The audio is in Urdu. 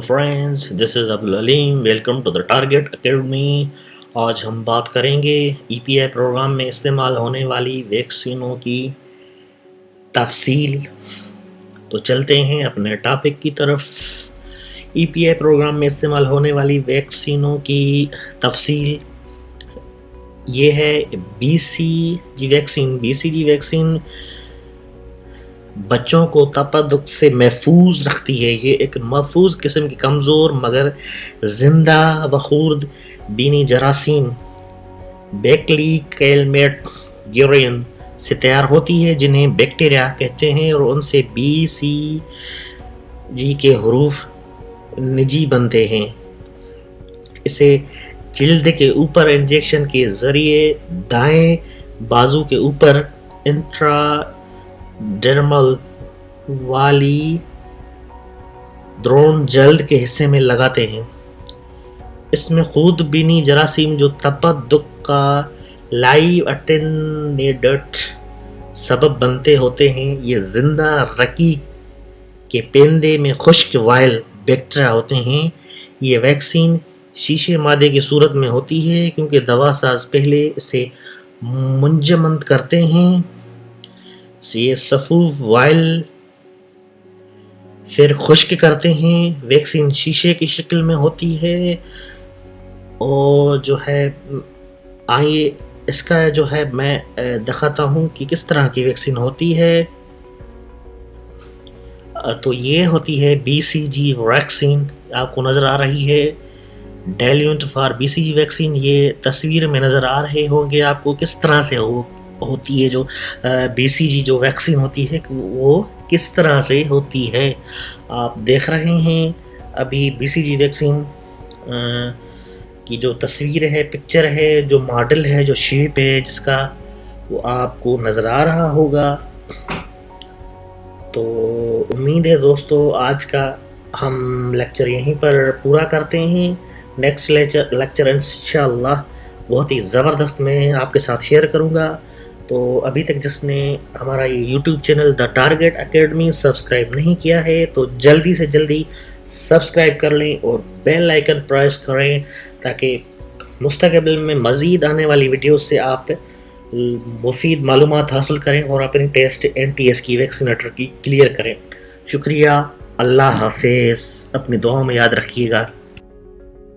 friends, this is Abdul Aleem. Welcome to the Target Academy. آج ہم بات کریں گے EPI پروگرام میں استعمال ہونے والی ویکسینوں کی تفصیل. تو چلتے ہیں اپنے ٹاپک کی طرف. EPI پروگرام میں استعمال ہونے والی ویکسینوں کی تفصیل یہ ہے BCG ویکسین بچوں کو تپدق سے محفوظ رکھتی ہے. یہ ایک محفوظ قسم کی کمزور مگر زندہ بخورد بینی جراثیم بیکلی کیلمیٹ گیورین سے تیار ہوتی ہے جنہیں بیکٹیریا کہتے ہیں اور ان سے BCG کے حروف نجی بنتے ہیں. اسے جلد کے اوپر انجیکشن کے ذریعے دائیں بازو کے اوپر انٹرا ڈرمل والی درون جلد کے حصے میں لگاتے ہیں. اس میں خود بینی جراثیم جو تپدق کا لائیو اٹینڈنٹ سبب بنتے ہوتے ہیں یہ زندہ رقیق کے پیندے میں خشک وائل بیکٹیریا ہوتے ہیں. یہ ویکسین شیشے مادے کی صورت میں ہوتی ہے کیونکہ دوا ساز پہلے اسے منجمد کرتے ہیں. یہ صفوف وائل پھر خشک کرتے ہیں. ویکسین شیشے کی شکل میں ہوتی ہے اور جو ہے آئیے اس کا جو ہے میں دکھاتا ہوں کہ کس طرح کی ویکسین ہوتی ہے. تو یہ ہوتی ہے BCG ویکسین آپ کو نظر آ رہی ہے. ڈیلیونٹ فار BCG ویکسین یہ تصویر میں نظر آ رہے ہوں گے آپ کو کس طرح سے ہوتی ہے. جو BCG جو ویکسین ہوتی ہے وہ کس طرح سے ہوتی ہے آپ دیکھ رہے ہیں. ابھی BCG ویکسین کی جو تصویر ہے پکچر ہے جو ماڈل ہے جو شیپ ہے جس کا وہ آپ کو نظر آ رہا ہوگا. تو امید ہے دوستو آج کا ہم لیکچر یہیں پر پورا کرتے ہیں. نیکسٹ لیکچر انشاءاللہ بہت ہی زبردست میں آپ کے ساتھ شیئر کروں گا. تو ابھی تک جس نے ہمارا یہ یوٹیوب چینل دا ٹارگٹ اکیڈمی سبسکرائب نہیں کیا ہے تو جلدی سے جلدی سبسکرائب کر لیں اور بیل آئیکن پریس کریں تاکہ مستقبل میں مزید آنے والی ویڈیوز سے آپ مفید معلومات حاصل کریں اور اپنی ٹیسٹ NTS کی ویکسینیٹر کی کلیئر کریں. شکریہ. اللہ حافظ. اپنی دعاؤں میں یاد رکھیے گا.